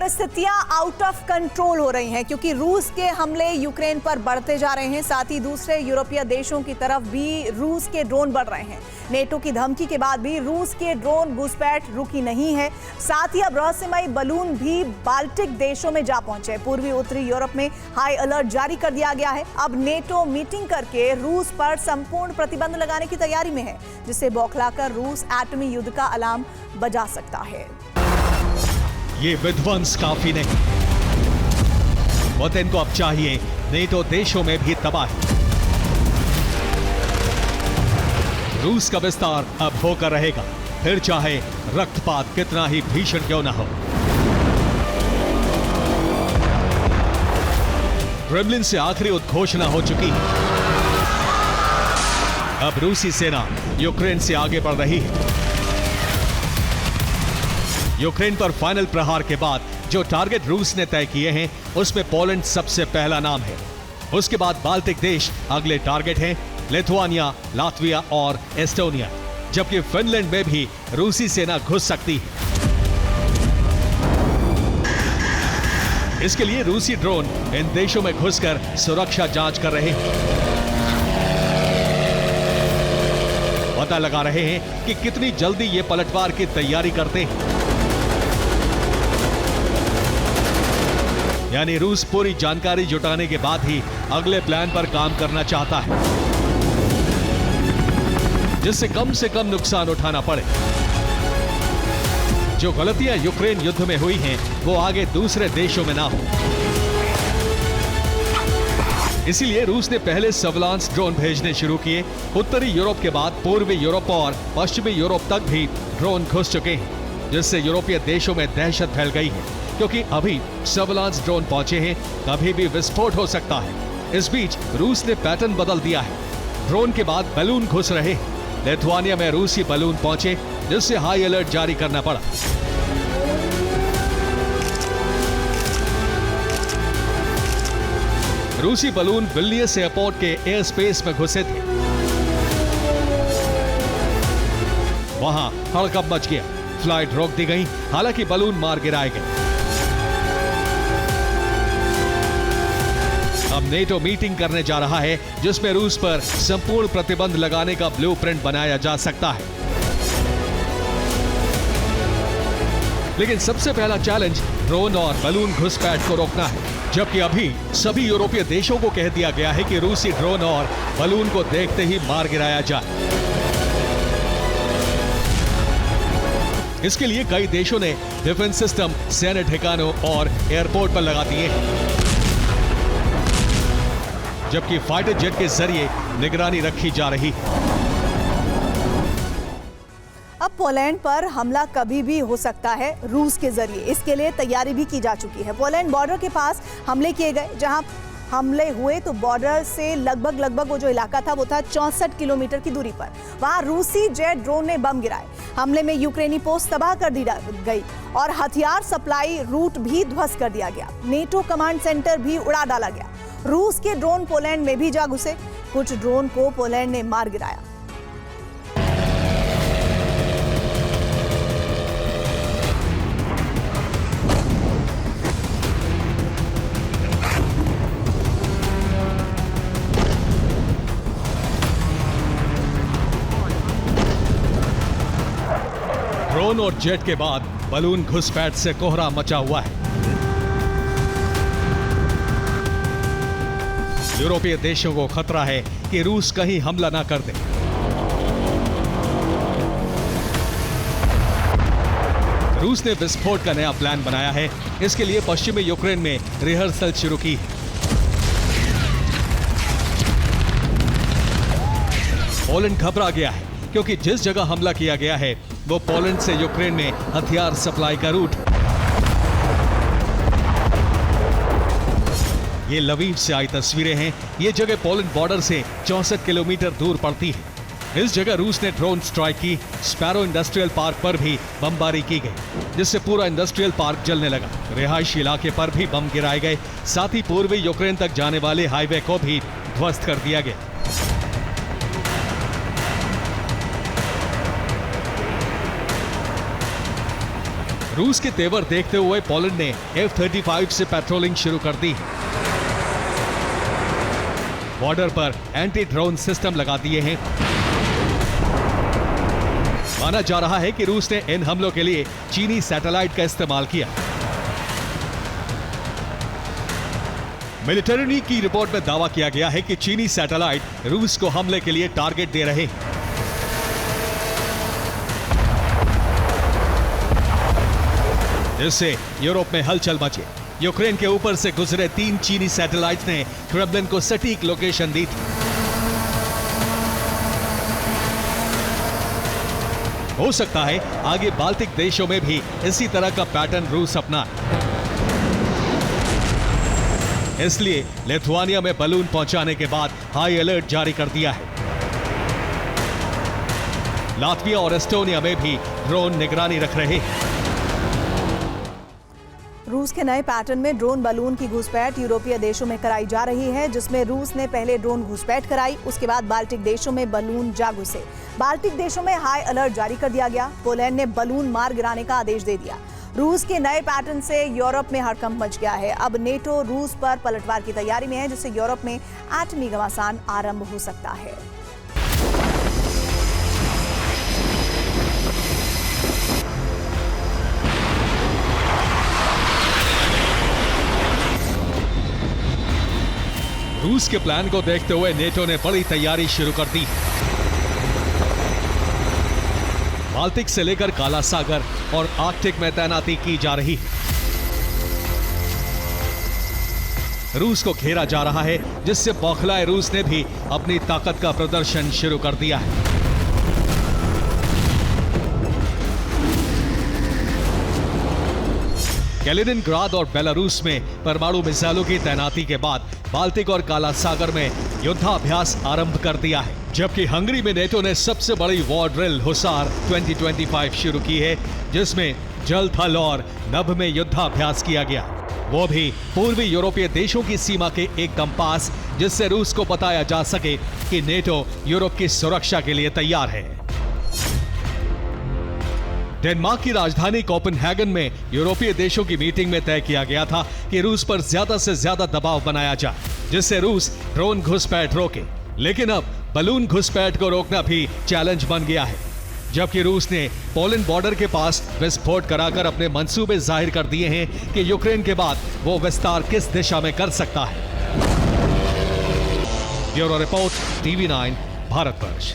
परिस्थितियां out of control हो रही हैं क्योंकि रूस के हमले यूक्रेन पर बढ़ते जा रहे हैं। साथ ही दूसरे यूरोपीय देशों की तरफ भी रूस के ड्रोन बढ़ रहे हैं। नेटो की धमकी के बाद भी रूस के ड्रोन घुसपैठ रुकी नहीं है। साथ ही अब रहस्यमयी बलून भी बाल्टिक देशों में जा पहुंचे। पूर्वी उत्तरी यूरोप में हाई अलर्ट जारी कर दिया गया है। अब नेटो मीटिंग करके रूस पर संपूर्ण प्रतिबंध लगाने की तैयारी में है, जिससे बौखलाकर रूस एटमी युद्ध का अलार्म बजा सकता है। ये विध्वंस काफी नहीं, पुतिन को अब चाहिए नेटो देशों में भी तबाही। रूस का विस्तार अब होकर रहेगा, फिर चाहे रक्तपात कितना ही भीषण क्यों न हो। क्रेमलिन से आखिरी उद्घोषणा हो चुकी है। अब रूसी सेना यूक्रेन से आगे बढ़ रही है। यूक्रेन पर फाइनल प्रहार के बाद जो टारगेट रूस ने तय किए हैं, उसमें पोलैंड सबसे पहला नाम है। उसके बाद बाल्टिक देश अगले टारगेट हैं, लिथुआनिया, लातविया और एस्टोनिया, जबकि फिनलैंड में भी रूसी सेना घुस सकती है। इसके लिए रूसी ड्रोन इन देशों में घुसकर सुरक्षा जांच कर रहे हैं। पता लगा रहे हैं कि कितनी जल्दी ये पलटवार की तैयारी करते हैं। यानी रूस पूरी जानकारी जुटाने के बाद ही अगले प्लान पर काम करना चाहता है, जिससे कम से कम नुकसान उठाना पड़े। जो गलतियां यूक्रेन युद्ध में हुई हैं, वो आगे दूसरे देशों में ना हो। इसीलिए रूस ने पहले सर्विलांस ड्रोन भेजने शुरू किए। उत्तरी यूरोप के बाद पूर्वी यूरोप और पश्चिमी यूरोप तक भी ड्रोन घुस चुके हैं, जिससे यूरोपीय देशों में दहशत फैल गई है, क्योंकि अभी सर्विलांस ड्रोन पहुंचे हैं, कभी भी विस्फोट हो सकता है। इस बीच रूस ने पैटर्न बदल दिया है। ड्रोन के बाद बलून घुस रहे हैं। लिथुआनिया में रूसी बलून पहुंचे, जिससे हाई अलर्ट जारी करना पड़ा। रूसी बलून विल्नियस एयरपोर्ट के एयर स्पेस में घुसे थे। वहां हड़कंप मच गया, फ्लाइट रोक दी गई, हालांकि बलून मार गिराए गए। अब नेटो मीटिंग करने जा रहा है, जिसमें रूस पर संपूर्ण प्रतिबंध लगाने का ब्लूप्रिंट बनाया जा सकता है। लेकिन सबसे पहला चैलेंज ड्रोन और बलून घुसपैठ को रोकना है, जबकि अभी सभी यूरोपीय देशों को कह दिया गया है कि रूसी ड्रोन और बलून को देखते ही मार गिराया जाए। इसके लिए कई देशों ने डिफेंस सिस्टम सैन्य ठिकानों और एयरपोर्ट पर लगा दिए हैं, जबकि फाइटर जेट के जरिए निगरानी रखी जा रही है। अब पोलैंड पर हमला कभी भी हो सकता है रूस के जरिए। इसके लिए तैयारी भी की जा चुकी है। पोलैंड बॉर्डर के पास हमले किए गए। जहां हमले हुए तो बॉर्डर से लगभग वो जो इलाका था वो था 64 किलोमीटर की दूरी पर। वहां रूसी जेट ड्रोन ने बम गिराए। हमले में यूक्रेनी पोस्ट तबाह कर दी गई और हथियार सप्लाई रूट भी ध्वस्त कर दिया गया। नेटो कमांड सेंटर भी उड़ा डाला गया। रूस के ड्रोन पोलैंड में भी जा घुसे। कुछ ड्रोन को पोलैंड ने मार गिराया। ड्रोन और जेट के बाद बलून घुसपैठ से कोहरा मचा हुआ है। यूरोपीय देशों को खतरा है कि रूस कहीं हमला ना कर दे। रूस ने विस्फोट का नया प्लान बनाया है। इसके लिए पश्चिमी यूक्रेन में रिहर्सल शुरू की है। पोलैंड घबरा गया है, क्योंकि जिस जगह हमला किया गया है वो पोलैंड से यूक्रेन में हथियार सप्लाई का रूट है। ये लवीव से आई तस्वीरें हैं। ये जगह पोलैंड बॉर्डर से 64 किलोमीटर दूर पड़ती है। इस जगह रूस ने ड्रोन स्ट्राइक की। स्पैरो इंडस्ट्रियल पार्क पर भी बमबारी की गई, जिससे पूरा इंडस्ट्रियल पार्क जलने लगा। रिहायशी इलाके पर भी बम गिराए गए। साथ ही पूर्वी यूक्रेन तक जाने वाले हाईवे को भी ध्वस्त कर दिया गया। रूस के तेवर देखते हुए पोलैंड ने F-35 से पेट्रोलिंग शुरू कर दी। बॉर्डर पर एंटी ड्रोन सिस्टम लगा दिए हैं। माना जा रहा है कि रूस ने इन हमलों के लिए चीनी सैटेलाइट का इस्तेमाल किया। मिलिट्री की रिपोर्ट में दावा किया गया है कि चीनी सैटेलाइट रूस को हमले के लिए टारगेट दे रहे हैं। इससे यूरोप में हलचल मची। यूक्रेन के ऊपर से गुजरे 3 चीनी सैटेलाइट ने क्रेमलिन को सटीक लोकेशन दी थी। हो सकता है आगे बाल्टिक देशों में भी इसी तरह का पैटर्न रूस अपनाए। इसलिए लिथुआनिया में बलून पहुंचाने के बाद हाई अलर्ट जारी कर दिया है। लातविया और एस्टोनिया में भी ड्रोन निगरानी रख रहे हैं। रूस के नए पैटर्न में ड्रोन बलून की घुसपैठ यूरोपीय देशों में कराई जा रही है, जिसमें रूस ने पहले ड्रोन घुसपैठ कराई, उसके बाद बाल्टिक देशों में बलून जा घुसे। बाल्टिक देशों में हाई अलर्ट जारी कर दिया गया। पोलैंड ने बलून मार गिराने का आदेश दे दिया। रूस के नए पैटर्न से यूरोप में हड़कंप मच गया है। अब नेटो रूस पर पलटवार की तैयारी में है, जिससे यूरोप में एटमी घमासान आरंभ हो सकता है। रूस के प्लान को देखते हुए नेटो ने बड़ी तैयारी शुरू कर दी। बाल्टिक से लेकर काला सागर और आर्कटिक में तैनाती की जा रही है। रूस को घेरा जा रहा है, जिससे बौखलाए रूस ने भी अपनी ताकत का प्रदर्शन शुरू कर दिया है। कैलिनिनग्राद और बेलारूस में परमाणु मिसाइलों की तैनाती के बाद बाल्टिक और काला सागर में युद्धाभ्यास आरंभ कर दिया है। जबकि हंगरी में नेटो ने सबसे बड़ी वॉर ड्रिल हुसार 2025 शुरू की है, जिसमें जल, थल और नभ में युद्धाभ्यास किया गया, वो भी पूर्वी यूरोपीय देशों की सीमा के एक कंपास, जिससे रूस को बताया जा सके कि नेटो यूरोप की सुरक्षा के लिए तैयार है। डेनमार्क की राजधानी कोपेनहेगन में यूरोपीय देशों की मीटिंग में तय किया गया था कि रूस पर ज्यादा से ज्यादा दबाव बनाया जाए, जिससे रूस ड्रोन घुसपैठ रोके। लेकिन अब बलून घुसपैठ को रोकना भी चैलेंज बन गया है, जबकि रूस ने पोलैंड बॉर्डर के पास विस्फोट कराकर अपने मंसूबे जाहिर कर दिए हैं कि यूक्रेन के बाद वो विस्तार किस दिशा में कर सकता है। Bureau report, TV9 Bharatvarsh.